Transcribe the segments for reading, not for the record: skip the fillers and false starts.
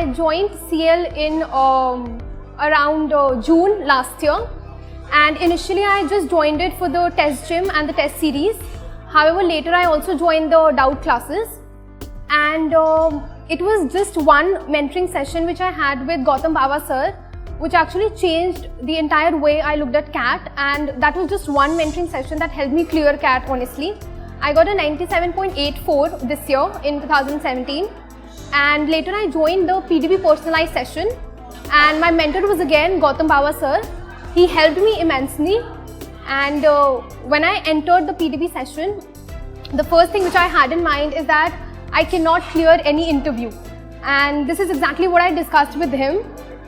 I joined CL in around June last year, and initially I just joined it for the test gym and the test series. However, later I also joined the doubt classes, and it was just one mentoring session which I had with Gautam Bawa sir, which actually changed the entire way I looked at CAT, and that was just one mentoring session that helped me clear CAT honestly. I got a 97.84 this year in 2017, and later I joined the PDB personalized session, and my mentor was again Gautam Bawa sir. He helped me immensely, and when I entered the PDB session, the first thing which I had in mind is that I cannot clear any interview, and this is exactly what I discussed with him.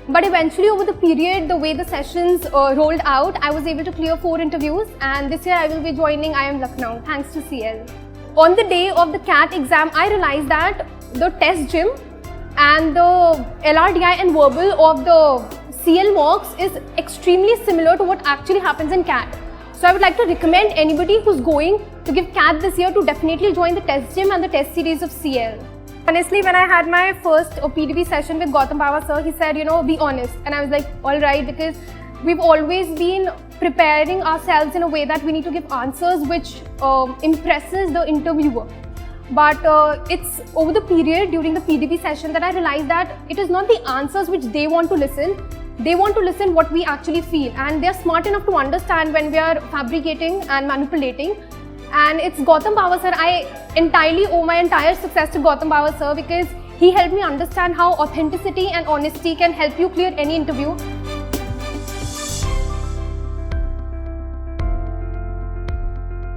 But eventually over the period, the way the sessions rolled out, I was able to clear 4 interviews, and this year I will be joining IIM Lucknow thanks to CL. On the day of the CAT exam, I realized that the test gym and the LRDI and verbal of the CL mocks is extremely similar to what actually happens in CAT. So I would like to recommend anybody who's going to give CAT this year to definitely join the test gym and the test series of CL. Honestly, when I had my first PDB session with Gautam Bawa sir, he said, be honest. And I was like, alright, because we've always been preparing ourselves in a way that we need to give answers which impresses the interviewer. But it's over the period during the PDB session that I realized that it is not the answers which they want to listen. They want to listen what we actually feel, and they're smart enough to understand when we are fabricating and manipulating. And it's Gautam Bawa sir. I entirely owe my entire success to Gautam Bawa sir, because he helped me understand how authenticity and honesty can help you clear any interview.